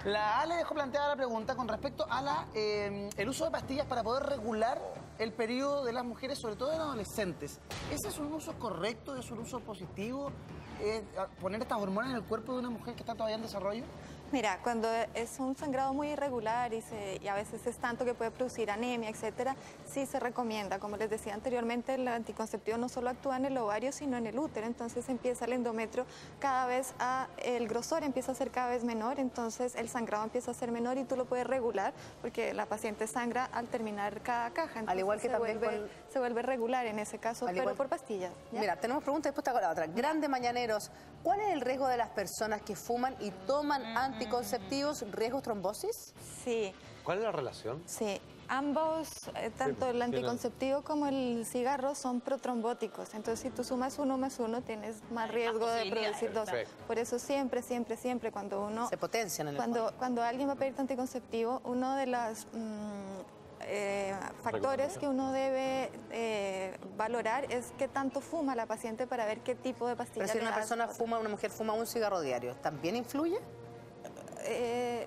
La Ale dejó planteada la pregunta con respecto a el uso de pastillas para poder regular el periodo de las mujeres, sobre todo de los adolescentes. ¿Ese es un uso correcto? ¿Es un uso positivo? ¿Poner estas hormonas en el cuerpo de una mujer que está todavía en desarrollo? Mira, cuando es un sangrado muy irregular y a veces es tanto que puede producir anemia, etcétera, sí se recomienda. Como les decía anteriormente, el anticonceptivo no solo actúa en el ovario, sino en el útero. Entonces empieza el endometrio cada vez el grosor empieza a ser cada vez menor, entonces el sangrado empieza a ser menor y tú lo puedes regular porque la paciente sangra al terminar cada caja. Entonces, al igual que se vuelve regular en ese caso, pero por pastillas. ¿Ya? Mira, tenemos pregunta y después te hago la otra. Grande Mañaneros, ¿cuál es el riesgo de las personas que fuman y toman anticonceptivos, riesgo trombosis? Sí. ¿Cuál es la relación? Sí, ambos, tanto el anticonceptivo como el cigarro, son protrombóticos. Entonces, si tú sumas 1 más 1, tienes más riesgo de producir 2. Por eso siempre cuando uno... Se potencian en el cuando alguien va a pedir anticonceptivo, uno de los factores que uno debe valorar es qué tanto fuma la paciente para ver qué tipo de pastillas. Pero si una mujer fuma un cigarro diario, ¿también influye?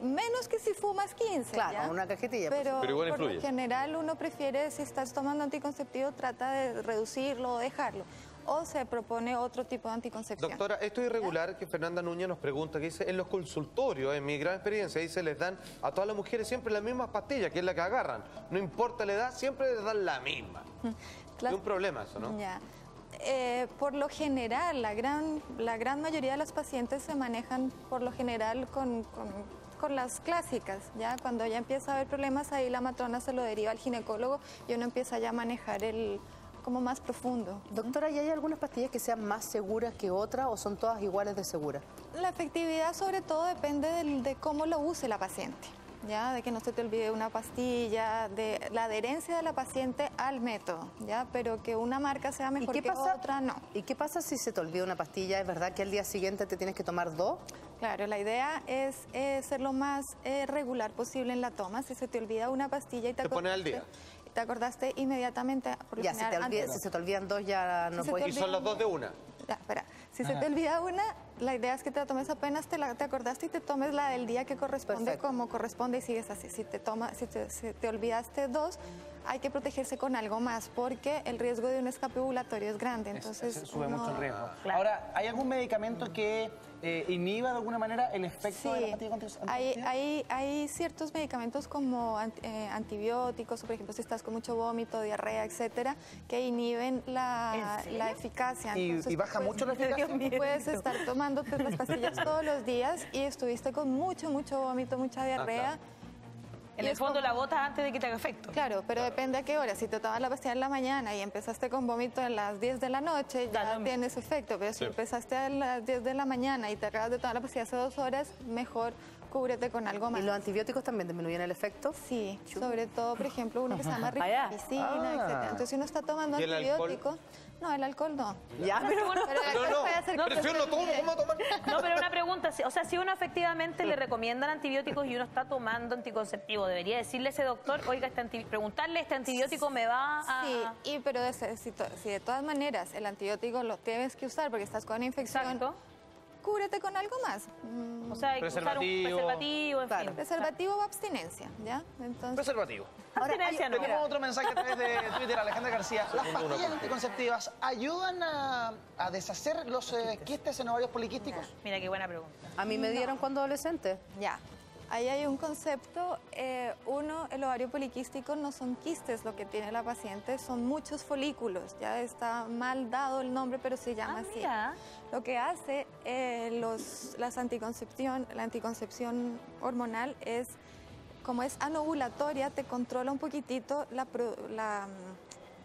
Menos que si fumas 15. Claro, ¿ya? una cajetilla. Pero igual por influye. lo general uno prefiere, si estás tomando anticonceptivo, trata de reducirlo o dejarlo. O se propone otro tipo de anticoncepción. Doctora, esto es irregular que Fernanda Núñez nos pregunta, que dice, en los consultorios, en mi gran experiencia, dice, les dan a todas las mujeres siempre las mismas pastillas, que es la que agarran. No importa la edad, siempre les dan la misma. Es un problema eso, ¿no? Ya. Por lo general, la gran mayoría de los pacientes se manejan por lo general con las clásicas, ¿ya? Cuando ya empieza a haber problemas, ahí la matrona se lo deriva al ginecólogo y uno empieza ya a manejar como más profundo. Doctora, ¿y hay algunas pastillas que sean más seguras que otras o son todas iguales de seguras? La efectividad sobre todo depende de cómo lo use la paciente. ¿Ya? De que no se te olvide una pastilla, de la adherencia de la paciente al método, ¿ya? Pero que una marca sea mejor que otra, no. ¿Y qué pasa si se te olvida una pastilla? ¿Es verdad que al día siguiente te tienes que tomar 2? Claro, la idea es ser lo más regular posible en la toma. Si se te olvida una pastilla y te pones al día. Te acordaste inmediatamente. Por Ya, si se te olvidan 2 ya no puedes. Y son las 2 de una. Ya, espera. Si se te olvida una, la idea es que te la tomes apenas te acordaste y te tomes la del día que corresponde. Como corresponde y sigues así. Si te olvidaste 2, hay que protegerse con algo más porque el riesgo de un escape ovulatorio es grande. Entonces sube mucho el riesgo. Claro. Ahora, ¿hay algún medicamento que inhiba de alguna manera el efecto de la pastilla anticonceptiva? Hay ciertos medicamentos como antibióticos, o por ejemplo si estás con mucho vómito, diarrea, etcétera, que inhiben la eficacia. Entonces, ¿Y baja mucho la eficacia? Puedes estar tomándote las pastillas todos los días y estuviste con mucho vómito, mucha diarrea. En el fondo la botas antes de que te haga efecto. Claro, pero depende a qué hora. Si te tomas la pastilla en la mañana y empezaste con vómito a las 10 de la noche, ya tienes efecto. Pero si empezaste a las 10 de la mañana y te acabas de tomar la pastilla hace 2 horas, mejor cúbrete con algo más. ¿Y los antibióticos también disminuyen el efecto? Sí, sobre todo, por ejemplo, uno que se llama rifamicina, etc. Entonces, si uno está tomando antibiótico... No, el alcohol no. Ya, pero No, pero una pregunta, o sea, si uno efectivamente le recomiendan antibióticos y uno está tomando anticonceptivo, debería decirle a ese doctor, oiga, preguntarle, ¿este antibiótico me va a...? Sí, pero si de todas maneras el antibiótico lo tienes que usar porque estás con una infección... Exacto. Cúbrete con algo más. O sea, hay que usar un preservativo, en fin. Preservativo o abstinencia, ¿ya? Entonces... Preservativo. Abstinencia no. Tenemos otro mensaje a través de Twitter, Alejandra García. ¿Las pastillas anticonceptivas ayudan a deshacer los quistes en ovarios poliquísticos? Mira, qué buena pregunta. A mí me dieron cuando adolescente. Ya. Ahí hay un concepto, el ovario poliquístico no son quistes lo que tiene la paciente, son muchos folículos, ya está mal dado el nombre, pero se llama así. Mira. Lo que hace la anticoncepción hormonal es, como es anovulatoria, te controla un poquitito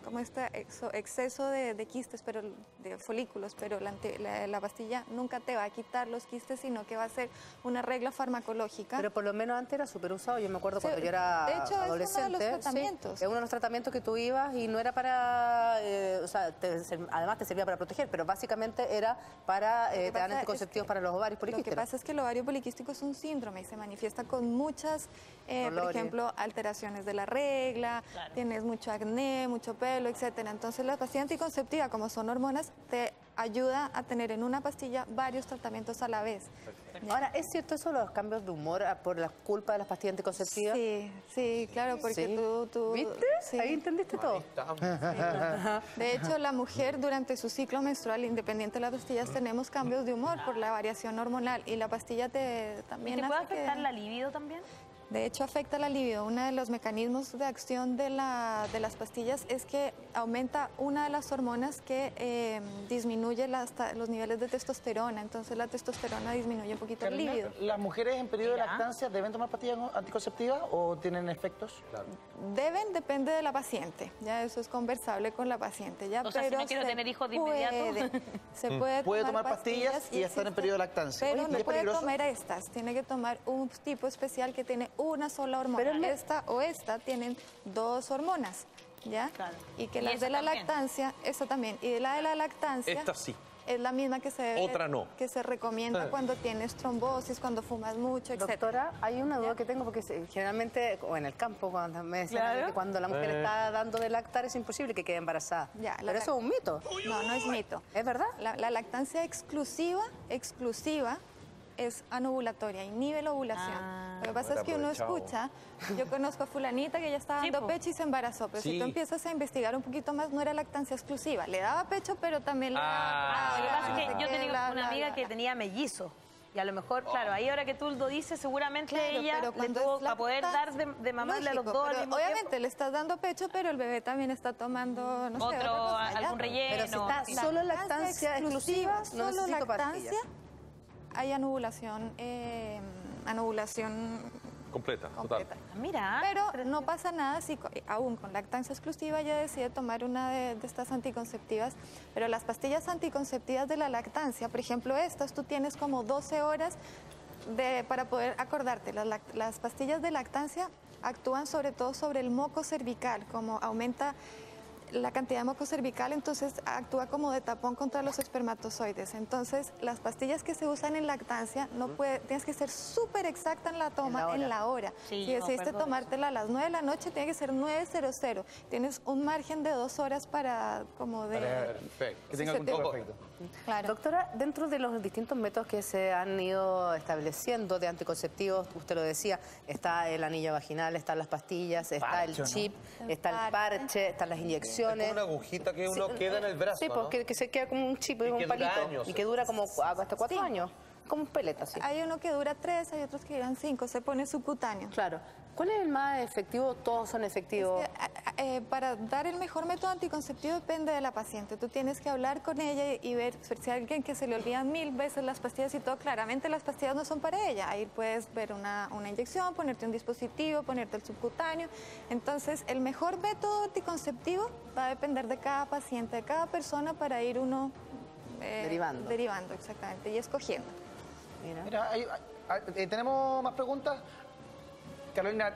como este exceso de quistes, pero de folículos, pero la pastilla nunca te va a quitar los quistes, sino que va a ser una regla farmacológica. Pero por lo menos antes era súper usado, yo me acuerdo cuando yo era adolescente. De hecho, es uno de los tratamientos. Sí, es uno de los tratamientos que tú ibas y no era para, o sea, además te servía para proteger, pero básicamente era para, te dan anticonceptivos para los ovarios poliquísticos. Lo que pasa es que el ovario poliquístico es un síndrome y se manifiesta con muchas, por ejemplo, alteraciones de la regla, tienes mucho acné, mucho pelo, etcétera. Entonces la pastilla anticonceptiva, como son hormonas, te ayuda a tener en una pastilla varios tratamientos a la vez. Ahora, ¿es cierto eso de los cambios de humor por la culpa de las pastillas anticonceptivas? Sí, claro, porque Sí. tú... ¿Viste? Sí. Ahí entendiste todo. De hecho, la mujer durante su ciclo menstrual, independiente de las pastillas, tenemos cambios de humor por la variación hormonal y la pastilla también ¿Y te puede hace afectar la libido también? De hecho, afecta la libido. Uno de los mecanismos de acción de las pastillas es que aumenta una de las hormonas que disminuye los niveles de testosterona. Entonces, la testosterona disminuye un poquito el Carolina, libido. ¿las mujeres en periodo de Mira. lactancia deben tomar pastillas anticonceptivas o tienen efectos? Depende de la paciente. Ya eso es conversable con la paciente. Ya, O sea, si no quiero se tener hijos de inmediato. Se puede tomar pastillas y estar en periodo de lactancia. Pero Oye, ¿y no es puede peligroso? comer estas. Tiene que tomar un tipo especial que tiene una sola hormona. Pero esta o esta tienen dos hormonas, ¿ya? Claro. Y que Y las esa de la también. lactancia, esa también. Y de la lactancia... Esta sí. Es la misma que Otra no. que se recomienda cuando tienes trombosis, cuando fumas mucho, etc. Doctora, hay una duda que tengo porque generalmente, o en el campo, cuando me decían Claro. que cuando la mujer está dando de lactar es imposible que quede embarazada. Ya, Pero eso es un mito. No, no es mito. ¿Es verdad? La lactancia exclusiva es anovulatoria, inhibe la ovulación. Lo que pasa es que uno aprovechado. escucha, yo conozco a fulanita que ya estaba Sí, dando po. pecho y se embarazó, pero si Sí. tú empiezas a investigar un poquito más, no era lactancia exclusiva, le daba pecho, pero también le daba... Lo que pasa es que yo no sé qué, tenía bla, una bla, amiga bla, que bla. tenía mellizo. Y a lo mejor, claro, ahí ahora que tú lo dices, seguramente Claro, ella pero le cuando tuvo es para poder dar lactancia, de mamarle a los lógico, dos al pero mismo obviamente tiempo. le estás dando pecho, pero el bebé también está tomando, no sé, otra Otro, cosa, ¿ya? algún relleno. Pero si está sí. solo lactancia exclusiva, no solo necesito lactancia, pastillas. hay anovulación Completa, completa. Mira. Pero no pasa nada si aún con lactancia exclusiva ella decide tomar una de estas anticonceptivas, pero las pastillas anticonceptivas de la lactancia, por ejemplo estas, tú tienes como 12 horas para poder acordarte. Las pastillas de lactancia actúan sobre todo sobre el moco cervical, como aumenta la cantidad de moco cervical, entonces actúa como de tapón contra los espermatozoides. Entonces, las pastillas que se usan en lactancia, tienes que ser súper exacta en la toma, en la hora. Sí, Si me decidiste acuerdo de tomártela a las 9 de la noche, tiene que ser 9:00. Tienes un margen de 2 horas para como de... Perfecto. Que tenga se algún te- tipo de efecto. Claro. Doctora, dentro de los distintos métodos que se han ido estableciendo de anticonceptivos, usted lo decía, está el anillo vaginal, están las pastillas, está el Parche, ¿no? chip, El está el parche, están las Es inyecciones. como una agujita que uno queda en el brazo, Sí, ¿no? porque que se queda como un chip, Y un que dura palito, años. y que dura como hasta 4 Sí. años, como un peleta, así. Hay uno que dura 3, hay otros que duran 5, se pone subcutáneo. Claro. ¿Cuál es el más efectivo? Todos son efectivos. Para dar el mejor método anticonceptivo depende de la paciente. Tú tienes que hablar con ella y ver si hay alguien que se le olvidan 1000 veces las pastillas y todo. Claramente las pastillas no son para ella. Ahí puedes ver una inyección, ponerte un dispositivo, ponerte el subcutáneo. Entonces, el mejor método anticonceptivo va a depender de cada paciente, de cada persona para ir uno Derivando. derivando, exactamente, y escogiendo. Mira. Mira, tenemos más preguntas. Carolina,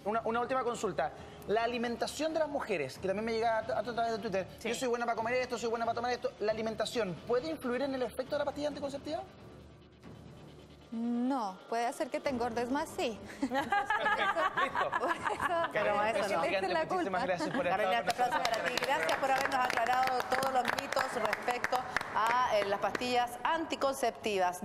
una última consulta. La alimentación de las mujeres, que también me llega a través de Twitter. Yo soy buena para comer esto, soy buena para tomar esto. ¿La alimentación puede influir en el efecto de la pastilla anticonceptiva? No, puede hacer que te engordes más, sí. Listo. Pero a eso no. Muchísimas gracias por estar Carolina, con este aplauso nosotros. para ti. Gracias por habernos aclarado todos los mitos respecto a las pastillas anticonceptivas.